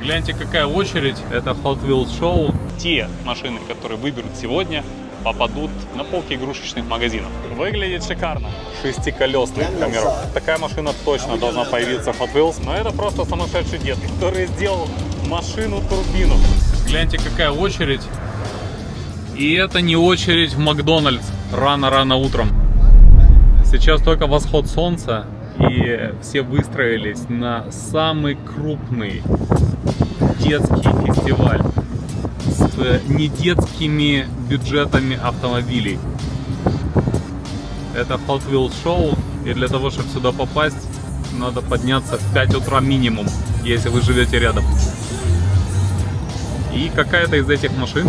Гляньте, какая очередь. Это Hot Wheels Show. Те машины, которые выберут сегодня, попадут на полки игрушечных магазинов. Выглядит шикарно. Шестиколесный Камерон. Такая машина точно должна появиться в Hot Wheels. Но это просто сумасшедший дед, который сделал машину-турбину. Гляньте, какая очередь. И это не очередь в Макдональдс рано-рано утром. Сейчас только восход солнца. И все выстроились на самый крупный детский фестиваль с недетскими бюджетами автомобилей. Это Hot Wheels Show, и для того, чтобы сюда попасть, надо подняться в 5 утра минимум, если вы живете рядом. И какая-то из этих машин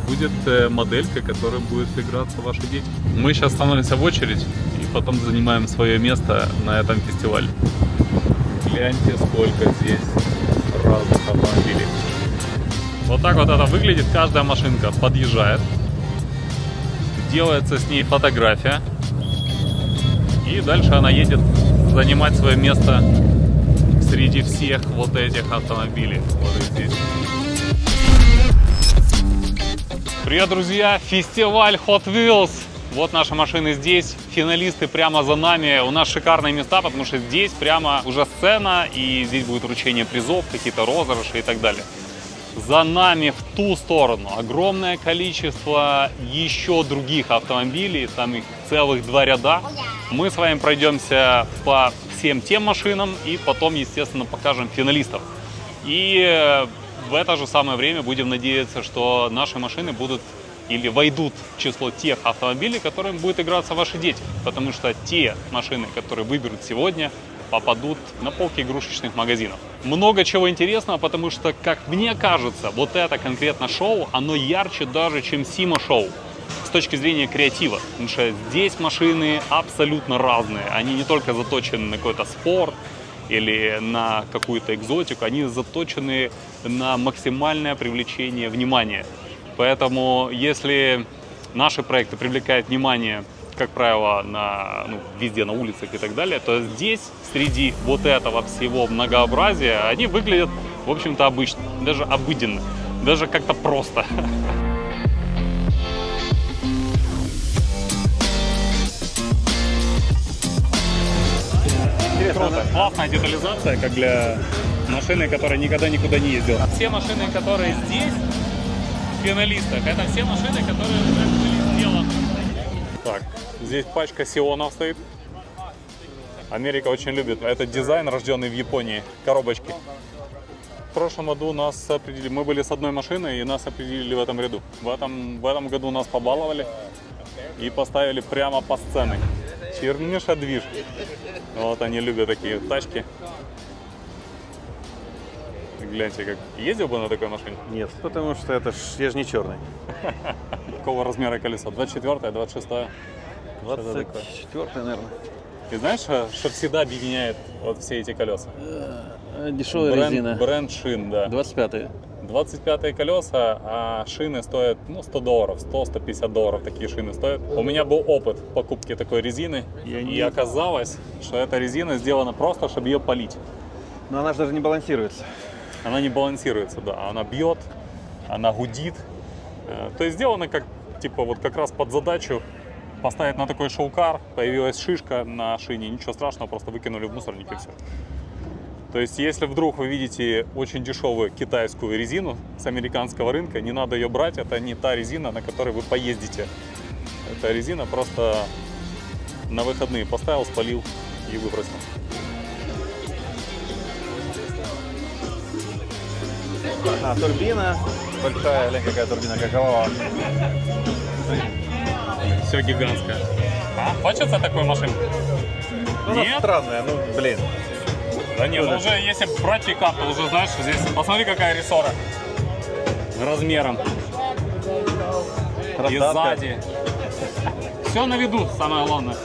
будет моделька, которая будет играться ваши дети. Мы сейчас становимся в очередь и потом занимаем свое место на этом фестивале. Гляньте, сколько здесь разных автомобилей. Вот так вот это выглядит. Каждая машинка подъезжает, делается с ней фотография, и дальше она едет занимать свое место среди всех вот этих автомобилей. Вот здесь. Привет, друзья! Фестиваль Hot Wheels. Вот наши машины здесь, финалисты прямо за нами. У нас шикарные места, потому что здесь прямо уже сцена, и здесь будет вручение призов, какие-то розыгрыши и так далее. За нами в ту сторону огромное количество еще других автомобилей, там их целых 2 ряда. Мы с вами пройдемся по всем тем машинам и потом, естественно, покажем финалистов. И в это же самое время будем надеяться, что наши машины будут или войдут в число тех автомобилей, которым будут играться ваши дети. Потому что те машины, которые выберут сегодня, попадут на полки игрушечных магазинов. Много чего интересного, потому что, как мне кажется, вот это конкретно шоу, оно ярче даже, чем Сима шоу с точки зрения креатива. Потому что здесь машины абсолютно разные. Они не только заточены на какой-то спорт или на какую-то экзотику, они заточены на максимальное привлечение внимания. Поэтому, если наши проекты привлекают внимание, как правило, везде на улицах и так далее, то здесь, среди вот этого всего многообразия, они выглядят, в общем-то, обычно, даже обыденно, даже как-то просто. Круто. Классная детализация, как для машины, которая никогда никуда не ездила. Все машины, которые здесь, в финалистах, это все машины, которые уже были сделаны. Так, здесь пачка Сионов стоит. Америка очень любит этот дизайн, рожденный в Японии, коробочки. В прошлом году нас определили, мы были с одной машиной и нас определили в этом ряду. В этом году нас побаловали и поставили прямо по сцене. Черныша движ. Вот они любят такие тачки. Гляньте, как ездил бы на такой машине? Нет, потому что это я же не черный. Какого размера колесо? 24-е, 26-е? 24-е, наверное. И знаешь, что всегда объединяет вот все эти колеса? Дешевая резина. Бренд шин, да. 25-е. 25-е колеса, а шины стоят, $100, $100-150 такие шины стоят. У меня был опыт покупки такой резины, и оказалось, что эта резина сделана просто, чтобы ее полить. Но она же даже не балансируется. Она не балансируется, да, она бьет, она гудит. То есть сделано как, типа, вот как раз под задачу поставить на такой шоу-кар, появилась шишка на шине, ничего страшного, просто выкинули в мусорник и все. То есть, если вдруг вы видите очень дешевую китайскую резину с американского рынка, не надо ее брать, это не та резина, на которой вы поездите. Это резина просто на выходные поставил, спалил и выбросил. Турбина большая, глянь, какая турбина, как голова. Все гигантское. Хочется такой машины? Нет? Странная, блин. Да нет, уже если брать пикап, то уже знаешь, здесь посмотри, какая рессора размером. И сзади. Все на виду, самое главное.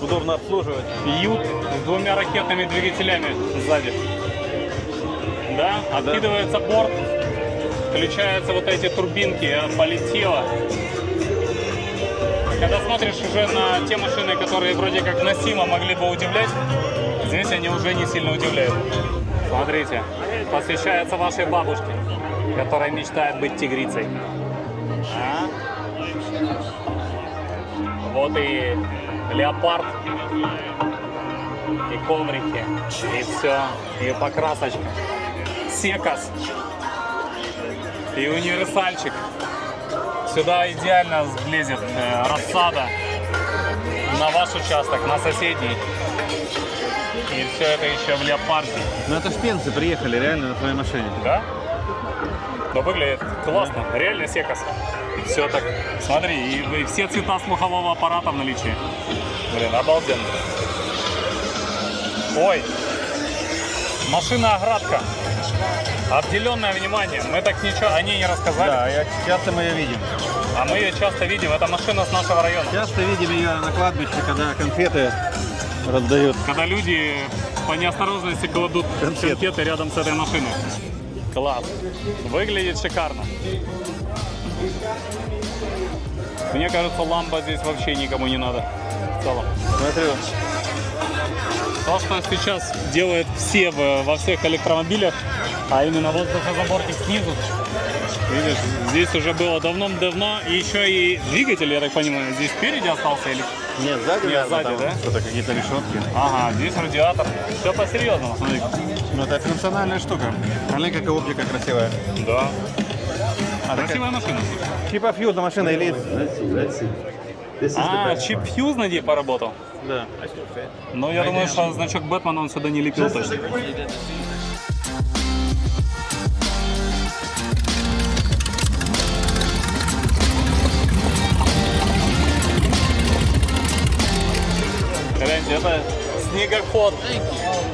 Удобно обслуживать. Ют с 2 ракетными двигателями сзади. Да, откидывается борт, включаются вот эти турбинки, полетело. Когда смотришь уже на те машины, которые вроде как на Сима могли бы удивлять, здесь они уже не сильно удивляют. Смотрите, посвящается вашей бабушке, которая мечтает быть тигрицей. А? Вот и леопард, и коврики, и все, и покрасочка. Секас и универсальчик. Сюда идеально влезет рассада на ваш участок, на соседний. И все это еще в леопарде. Ну это шпенцы приехали реально на своей машине. Да? Но выглядит классно. Реально секас. Все так. Смотри, и все цвета слухового аппарата в наличии. Блин, обалденно. Ой. Машина-оградка. Обделенное внимание. Мы так ничего о ней не рассказали. Да, часто мы ее видим. А мы ее часто видим. Это машина с нашего района. Часто видим ее на кладбище, когда конфеты раздают. Когда люди по неосторожности кладут конфеты рядом с этой машиной. Класс. Выглядит шикарно. Мне кажется, лампа здесь вообще никому не надо. В целом. Смотрю. То, что сейчас делают все во всех электромобилях, а именно воздухозаборник снизу. Видишь, здесь уже было давно-давно. И еще и двигатель, я так понимаю, здесь спереди остался или... Нет, сзади, Нет, сзади, там да? Что-то, какие-то решетки. Ага, здесь радиатор. Все по-серьезному, смотри. Ну это функциональная штука. Смотри, какая оптика красивая. Да. Красивая машина. Типа фьюз на машина или... А, чип фьюз на ней поработал? Да. Но я думаю, что значок Бэтмена он сюда не лепил точно. Гляньте, это снегоход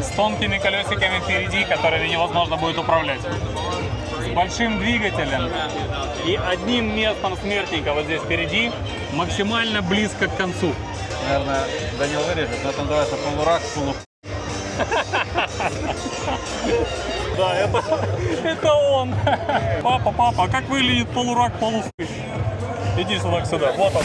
с тонкими колесиками впереди, которыми невозможно будет управлять. С большим двигателем и одним местом смертника вот здесь впереди, максимально близко к концу. Наверное, Данил вырежет, но это называется полурак, полу... Да, это он. Папа, а как выглядит полурак, полуфы? Иди сюда. Вот он.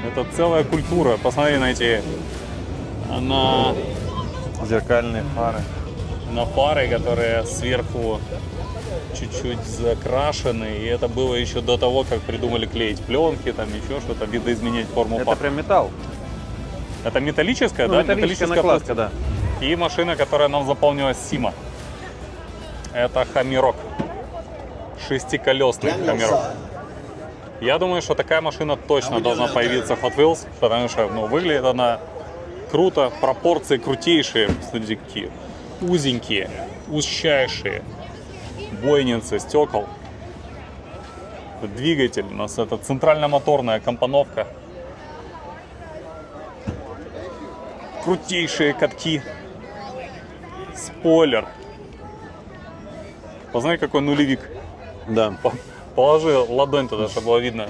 Это целая культура. Посмотри на эти... Зеркальные фары. На фары, которые сверху чуть-чуть закрашены. И это было еще до того, как придумали клеить пленки, там еще что-то, видоизменять форму Это фар. прям металл. Это металлическая, Ну, да? металлическая накладка, да. И машина, которая нам заполнилась Сима. Это Хамирок. Шестиколесный Хамирок. Я думаю, что такая машина точно должна появиться в Hot Wheels, потому что выглядит она круто, пропорции крутейшие. Смотрите, какие узенькие, узчайшие бойницы стекол. Двигатель у нас это центрально-моторная компоновка. Крутейшие катки. Спойлер. Посмотри, какой нулевик. Да. Положи ладонь туда, чтобы было видно.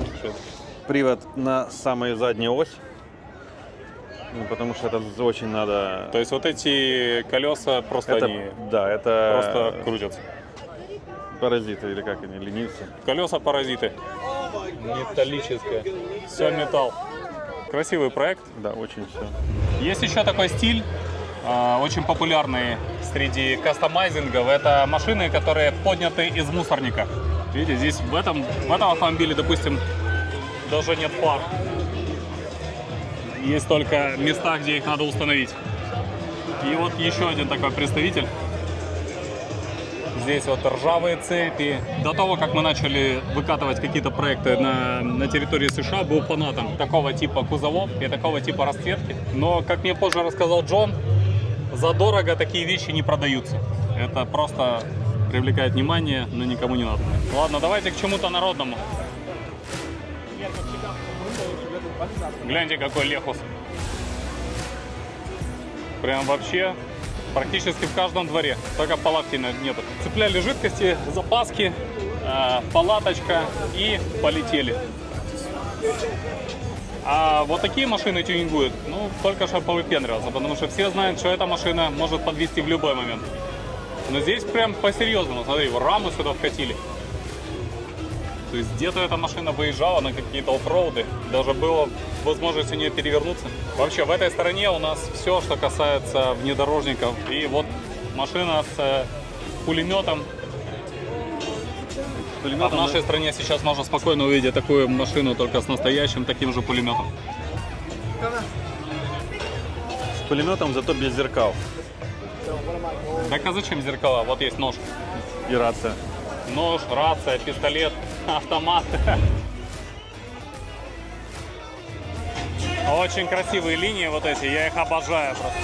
Привод на самую заднюю ось. Ну, потому что это очень надо... То есть вот эти колеса просто это, они да, это просто крутятся. Паразиты или как они, ленивцы. Колеса паразиты. Металлическое. Все металл. Красивый проект. Да, очень все. Есть еще такой стиль, очень популярный среди кастомайзингов. Это машины, которые подняты из мусорника. Видите, здесь в этом автомобиле, допустим, даже нет фар. Есть только места, где их надо установить. И вот еще один такой представитель. Здесь вот ржавые цепи. До того, как мы начали выкатывать какие-то проекты на территории США, был фанатом такого типа кузовов и такого типа расцветки. Но, как мне позже рассказал Джон, задорого такие вещи не продаются. Это просто привлекает внимание, но никому не надо. Ладно, давайте к чему-то народному. Гляньте, какой Лехус. Прям вообще практически в каждом дворе. Только палатки нету. Цепляли жидкости, запаски, палаточка и полетели. А вот такие машины тюнингуют, ну, только что повыпендриваться, потому что все знают, что эта машина может подвести в любой момент. Но здесь прям по-серьезному. Смотри, рамы сюда вкатили. То есть где-то эта машина выезжала на какие-то оффроуды. Даже было возможность у нее перевернуться. Вообще в этой стороне у нас все, что касается внедорожников. И вот машина с пулеметом. А в нашей стране сейчас можно спокойно увидеть такую машину, только с настоящим таким же пулеметом. С пулеметом, зато без зеркал. Так а зачем зеркала? Вот есть нож. И рация. Нож, рация, пистолет, автомат. Очень красивые линии вот эти, я их обожаю просто.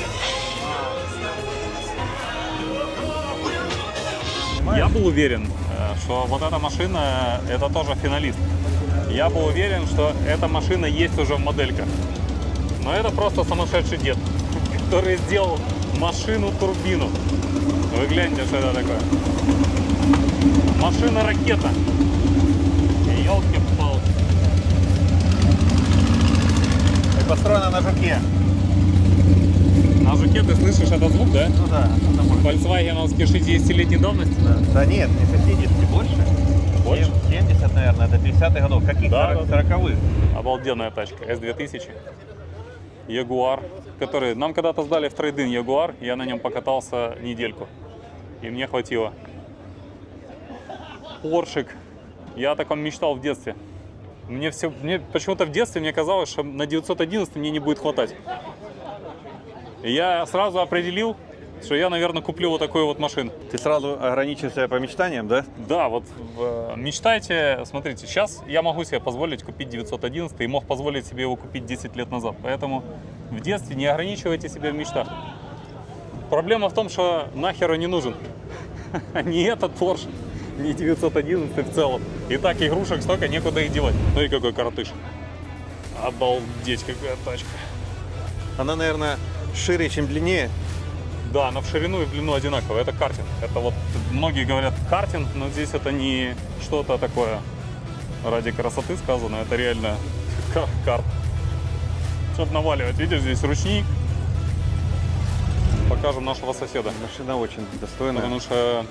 Я был уверен, что вот эта машина, это тоже финалист. Я был уверен, что эта машина есть уже в модельках. Но это просто сумасшедший дед, который сделал машину-турбину. Вы гляньте, что это такое. Машина-ракета. Ёлки-палки. И построена на жуке. На жуке ты слышишь этот звук, да? Ну да. Volkswagen-овский 60-летней давности? Да нет, не 60, больше. Больше? 70, наверное, это 50-х годов. Каких? Да, 40-х. Обалденная тачка. S2000. Ягуар, который нам когда-то сдали в трейд-ин Ягуар. Я на нем покатался недельку. И мне хватило. Поршик. Я о таком мечтал в детстве. Мне почему-то в детстве мне казалось, что на 911 мне не будет хватать. И я сразу определил, что я, наверное, куплю вот такую вот машину. Ты сразу ограничился по мечтаниям, да? Да, вот мечтайте, смотрите, сейчас я могу себе позволить купить 911 и мог позволить себе его купить 10 лет назад. Поэтому в детстве не ограничивайте себя в мечтах. Проблема в том, что нахер он не нужен. Не этот Porsche, не 911 в целом. И так игрушек столько, некуда их девать. Ну и какой коротыш. Обалдеть, какая тачка. Она, наверное, шире, чем длиннее. Да, она в ширину и в длину одинаковая. Это картинг. Это вот многие говорят картинг, но здесь это не что-то такое ради красоты сказано. Это реально карт. Что-то наваливать. Видишь, здесь ручник. Покажем нашего соседа. Машина очень достойная. Потому что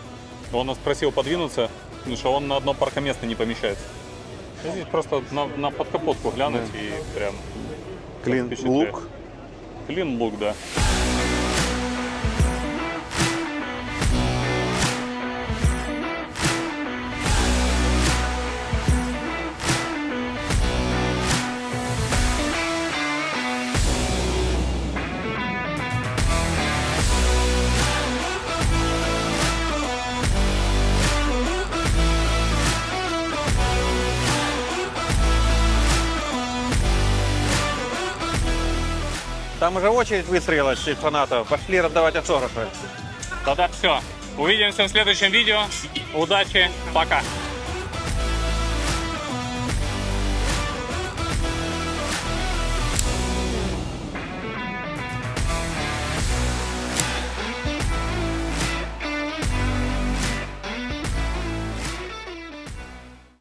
он нас просил подвинуться, потому что он на одно паркоместо не помещается. А здесь просто на подкапотку глянуть и прям Клин впечатляет. лук. Клин лук, да. Там уже очередь выстроилась из фанатов. Пошли раздавать автографы. Тогда все. Увидимся в следующем видео. Удачи. Пока.